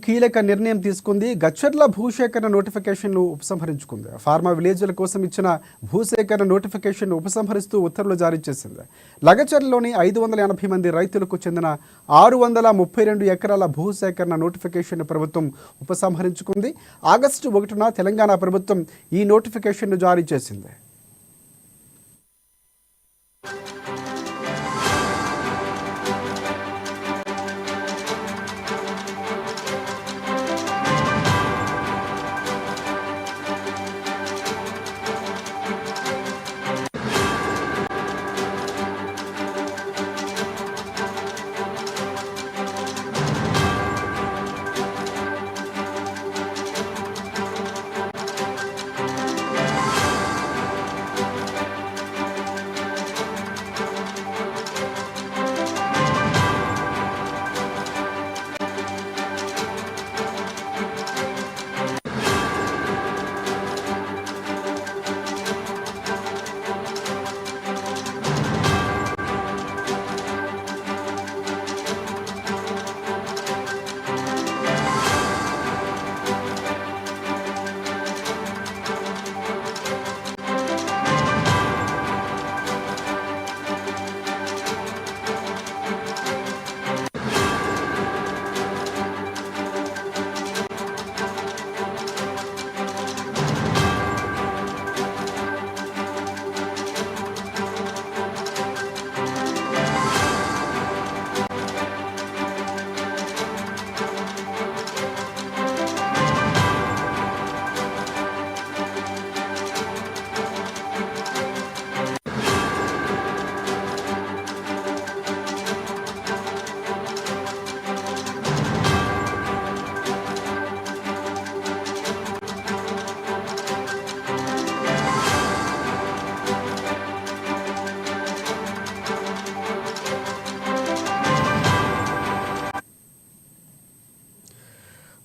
కీలక నిర్ణయం తీసుకుంది. గచ్చర్ల భూసేకరణ నోటిఫికేషన్ను ఉపసంహరించుకుంది. ఫార్మా విలేజ్ల కోసం ఇచ్చిన భూసేకరణ నోటిఫికేషన్ను ఉపసంహరిస్తూ ఉత్తర్వులు జారీ చేసింది. లగచర్లలోని 580 మంది రైతులకు చెందిన 632 ఎకరాల భూసేకరణ నోటిఫికేషన్ను ప్రభుత్వం ఉపసంహరించుకుంది. ఆగస్టు 1న తెలంగాణ ప్రభుత్వం ఈ నోటిఫికేషన్ను జారీ చేసింది.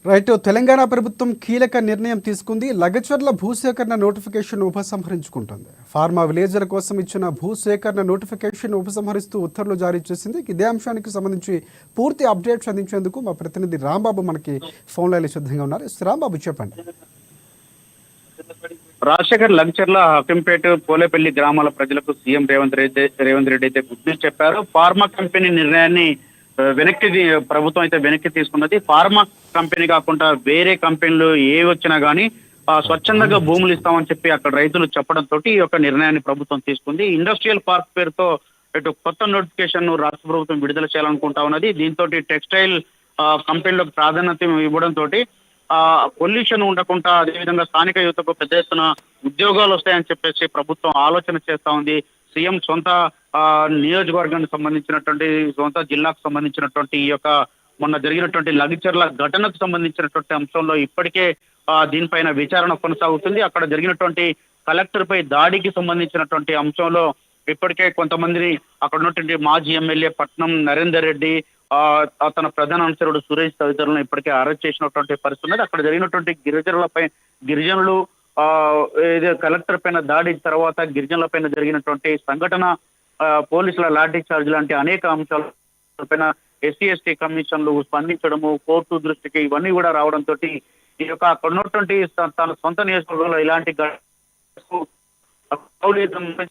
రైట్, తెలంగాణ ప్రభుత్వం కీలక నిర్ణయం తీసుకుంది. లగచర్ల భూసేకరణ నోటిఫికేషన్ ఉపసంహరించుకుంటుంది. ఫార్మా విలేజ్ల కోసం ఇచ్చిన భూసేకరణ నోటిఫికేషన్ ఉపసంహరిస్తూ ఉత్తర్వులు జారీ చేసింది. ఇదే అంశానికి సంబంధించి పూర్తి అప్డేట్స్ అందించేందుకు మా ప్రతినిధి రాంబాబు మనకి ఫోన్ లైన్లో సిద్ధంగా ఉన్నారు. రాంబాబు, చెప్పండి. రాజశేఖర్ లగచర్ల, హకంపేట, పోలేపల్లి గ్రామాల ప్రజలకు సీఎం రేవంత్ రెడ్డి అయితే గుడ్ న్యూస్ చెప్పారు. ఫార్మా కంపెనీ నిర్ణయాన్ని ప్రభుత్వం అయితే వెనక్కి తీసుకున్నది. ఫార్మా కంపెనీ కాకుండా వేరే కంపెనీలు ఏ వచ్చినా గానీ స్వచ్ఛందంగా భూములు ఇస్తామని చెప్పి అక్కడ రైతులు చెప్పడంతో ఈ యొక్క నిర్ణయాన్ని ప్రభుత్వం తీసుకుంది. ఇండస్ట్రియల్ పార్క్ పేరుతో ఇటు కొత్త నోటిఫికేషన్ రాష్ట్ర ప్రభుత్వం విడుదల చేయాలనుకుంటా ఉన్నది. దీంతో టెక్స్టైల్ కంపెనీలకు ప్రాధాన్యత ఇవ్వడంతో పొల్యూషన్ ఉండకుండా, అదేవిధంగా స్థానిక యువతకు పెద్ద ఎత్తున ఉద్యోగాలు వస్తాయని చెప్పేసి ప్రభుత్వం ఆలోచన చేస్తా ఉంది. సీఎం సొంత నియోజకవర్గానికి సంబంధించినటువంటి, సొంత జిల్లాకు సంబంధించినటువంటి ఈ యొక్క మొన్న జరిగినటువంటి లగచర్ల ఘటనకు సంబంధించినటువంటి అంశంలో ఇప్పటికే దీనిపైన విచారణ కొనసాగుతుంది. అక్కడ జరిగినటువంటి కలెక్టర్ పై దాడికి సంబంధించినటువంటి అంశంలో ఇప్పటికే కొంతమందిని అక్కడ ఉన్నటువంటి మాజీ ఎమ్మెల్యే పట్నం నరేందర్ రెడ్డి, తన ప్రధాన అనుచరుడు సురేష్ తదితరులను ఇప్పటికే అరెస్ట్ చేసినటువంటి పరిస్థితి ఉన్నది. అక్కడ జరిగినటువంటి గిరిజనులు కలెక్టర్ పైన దాడి తర్వాత గిరిజనుల పైన జరిగినటువంటి సంఘటన, పోలీసుల లాఠీ చార్జ్ లాంటి అనేక అంశాల పైన ఎస్సీ ఎస్టీ కమిషన్లు స్పందించడము, కోర్టు దృష్టికి ఇవన్నీ కూడా రావడంతో ఈ యొక్క అక్కడ ఉన్నటువంటి తన సొంత నియోజకవర్గంలో ఇలాంటి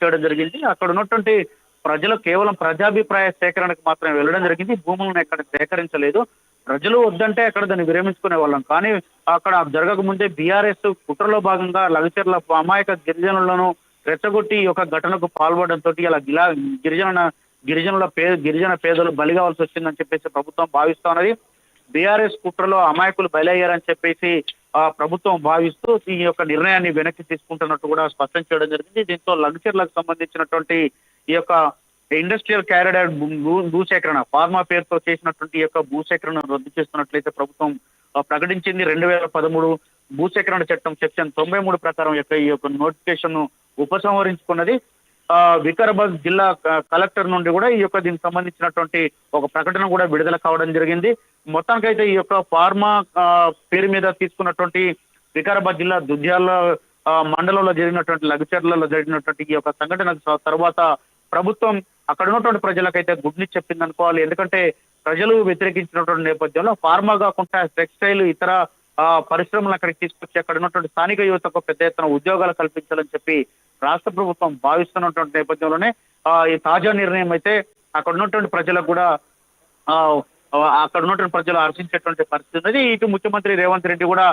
చేయడం జరిగింది. అక్కడ ఉన్నటువంటి ప్రజలు కేవలం ప్రజాభిప్రాయ సేకరణకు మాత్రమే వెళ్ళడం జరిగింది. భూములను ఎక్కడ సేకరించలేదు. ప్రజలు వద్దంటే అక్కడ దాన్ని విరమించుకునే వాళ్ళం. కానీ అక్కడ జరగక ముందే బీఆర్ఎస్ కుట్రలో భాగంగా లగచర్ల అమాయక గిరిజనులను రెచ్చగొట్టి ఈ యొక్క ఘటనకు పాల్పడడంతో ఇలా గిరిజన పేదలు బలి కావాల్సి వచ్చిందని చెప్పేసి ప్రభుత్వం భావిస్తా ఉన్నది. బీఆర్ఎస్ కుట్రలో అమాయకులు బలయ్యారని చెప్పేసి ప్రభుత్వం భావిస్తూ ఈ యొక్క నిర్ణయాన్ని వెనక్కి తీసుకుంటున్నట్టు కూడా స్పష్టం చేయడం జరిగింది. దీంతో లగచర్లకు సంబంధించినటువంటి ఈ యొక్క ఇండస్ట్రియల్ క్యారిడార్ భూసేకరణ, ఫార్మా పేరుతో చేసినటువంటి ఈ యొక్క భూసేకరణ రద్దు చేస్తున్నట్లయితే ప్రభుత్వం ప్రకటించింది. 2013 భూసేకరణ చట్టం సెక్షన్ 93 ప్రకారం ఈ యొక్క నోటిఫికేషన్ ను ఉపసంహరించుకున్నది. వికారాబాద్ జిల్లా కలెక్టర్ నుండి కూడా ఈ యొక్క దీనికి సంబంధించినటువంటి ఒక ప్రకటన కూడా విడుదల కావడం జరిగింది. మొత్తానికైతే ఈ యొక్క ఫార్మా పేరు మీద తీసుకున్నటువంటి వికారాబాద్ జిల్లా దుద్యాల మండలంలో జరిగినటువంటి లగచర్లలో జరిగినటువంటి ఈ యొక్క సంఘటన తర్వాత ప్రభుత్వం అక్కడ ఉన్నటువంటి ప్రజలకైతే గుడ్ న్యూస్ చెప్పింది అనుకోవాలి. ఎందుకంటే ప్రజలు వ్యతిరేకించినటువంటి నేపథ్యంలో ఫార్మా కాకుండా టెక్స్టైల్ ఇతర పరిశ్రమలు అక్కడికి తీసుకొచ్చి అక్కడ ఉన్నటువంటి స్థానిక యువతకు పెద్ద ఎత్తున ఉద్యోగాలు కల్పించాలని చెప్పి రాష్ట్ర ప్రభుత్వం భావిస్తున్నటువంటి నేపథ్యంలోనే ఈ తాజా నిర్ణయం అయితే అక్కడ ఉన్నటువంటి ప్రజలకు కూడా ఆ అక్కడ ఉన్నటువంటి ప్రజలు హర్షించేటువంటి పరిస్థితి ఉన్నది. ఇటు ముఖ్యమంత్రి రేవంత్ రెడ్డి కూడా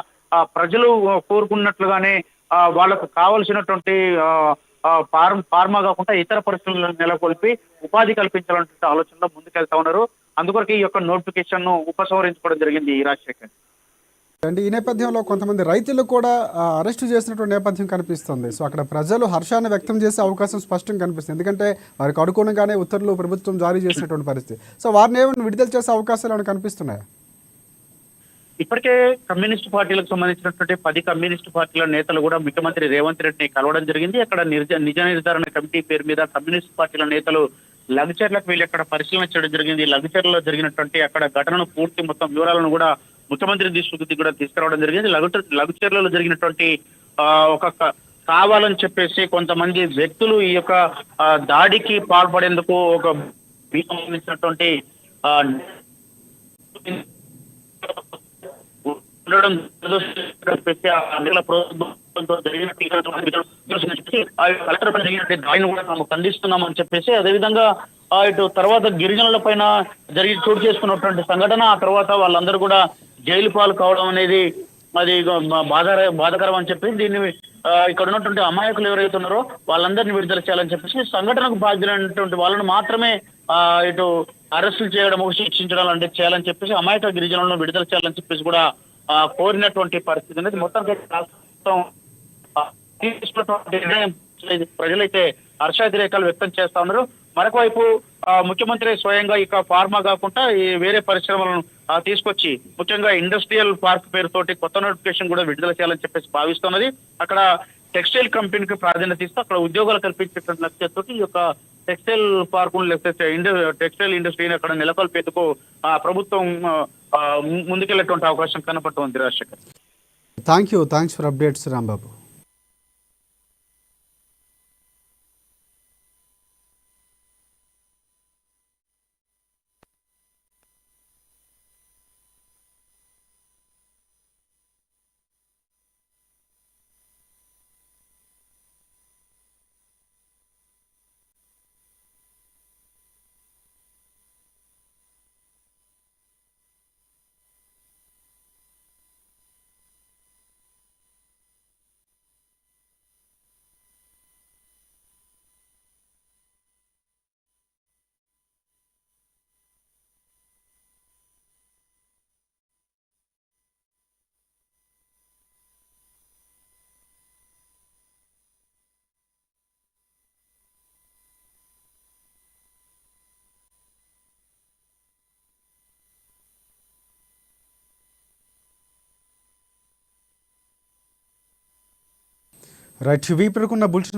ప్రజలు కోరుకున్నట్లుగానే వాళ్ళకు కావలసినటువంటి ఫార్మా కాకుండా ఇతర పరిశ్రమలను నెలకొల్పి ఉపాధి కల్పించాలనే ఆలోచనలో ముందుకెళ్తా ఉన్నారు. అందుకొరకు ఈ యొక్క నోటిఫికేషన్ ను ఉపసంహరించుకోవడం జరిగింది ఈ రాజశేఖర్. అండ్ ఈ నేపథ్యంలో కొంతమంది రైతులు కూడా అరెస్టు చేసినటువంటి నేపథ్యం కనిపిస్తుంది. సో అక్కడ ప్రజలు హర్షాన్ని వ్యక్తం చేసే అవకాశం స్పష్టంగా కనిపిస్తుంది. ఎందుకంటే వారికి అనుగుణంగానే ఉత్తర్వులు ప్రభుత్వం జారీ చేసినటువంటి పరిస్థితి. సో వారిని ఏమైనా విడుదల చేసే అవకాశాలు ఏమైనా కనిపిస్తున్నాయా? ఇప్పటికే కమ్యూనిస్ట్ పార్టీలకు సంబంధించినటువంటి 10 కమ్యూనిస్ట్ పార్టీల నేతలు కూడా ముఖ్యమంత్రి రేవంత్ రెడ్డిని కలవడం జరిగింది. అక్కడ నిజ నిర్ధారణ కమిటీ పేరు మీద కమ్యూనిస్ట్ పార్టీల నేతలు లగచర్లకు వెళ్ళి అక్కడ పరిశీలన చేయడం జరిగింది. లగచర్లలో జరిగినటువంటి అక్కడ ఘటనను పూర్తి మొత్తం వివరాలను కూడా ముఖ్యమంత్రి దృష్టికి కూడా తీసుకురావడం జరిగింది. లగచర్లలో జరిగినటువంటి ఒక కావాలని చెప్పేసి కొంతమంది వ్యక్తులు ఈ యొక్క దాడికి పాల్పడేందుకు ఒక సంబంధించినటువంటి ఉండడం దాడిని కూడా తాము ఖండిస్తున్నామని చెప్పేసి అదేవిధంగా ఇటు తర్వాత గిరిజనుల పైన చోటు చేసుకున్నటువంటి సంఘటన ఆ తర్వాత వాళ్ళందరూ కూడా జైలు పాలు కావడం అనేది అది బాధాకరం అని చెప్పి దీన్ని ఇక్కడ ఉన్నటువంటి అమాయకులు ఎవరైతే ఉన్నారో వాళ్ళందరినీ విడుదల చేయాలని చెప్పేసి సంఘటనకు బాధ్యులైనటువంటి వాళ్ళని మాత్రమే ఇటు అరెస్టులు చేయడం శిక్షించడం అంటే చేయాలని చెప్పేసి అమాయక గిరిజనులను విడుదల చేయాలని చెప్పేసి కూడా కోరినటువంటి పరిస్థితి అనేది మొత్తం ప్రజలైతే హర్షాతిరేకాలు వ్యక్తం చేస్తా ఉన్నారు. మరొక వైపు ముఖ్యమంత్రి స్వయంగా ఇక ఫార్మా కాకుండా ఈ వేరే పరిశ్రమలను తీసుకొచ్చి ముఖ్యంగా ఇండస్ట్రియల్ పార్క్ పేరుతోటి కొత్త నోటిఫికేషన్ కూడా విడుదల చేయాలని చెప్పేసి భావిస్తున్నది. అక్కడ టెక్స్టైల్ కంపెనీకి ప్రాధాన్యత ఇస్తూ అక్కడ ఉద్యోగాలు కల్పించేటువంటి లక్ష్యంతో ఈ యొక్క టెక్స్టైల్ పార్కులు లేకపోతే టెక్స్టైల్ ఇండస్ట్రీని అక్కడ నెలకొల్పేందుకు ప్రభుత్వం ముందుకెళ్లేటువంటి అవకాశం కనపడుతుంది. Rajasekhar, thanks for updates Rambabu. Right, వీపుకున్న బుల్షన్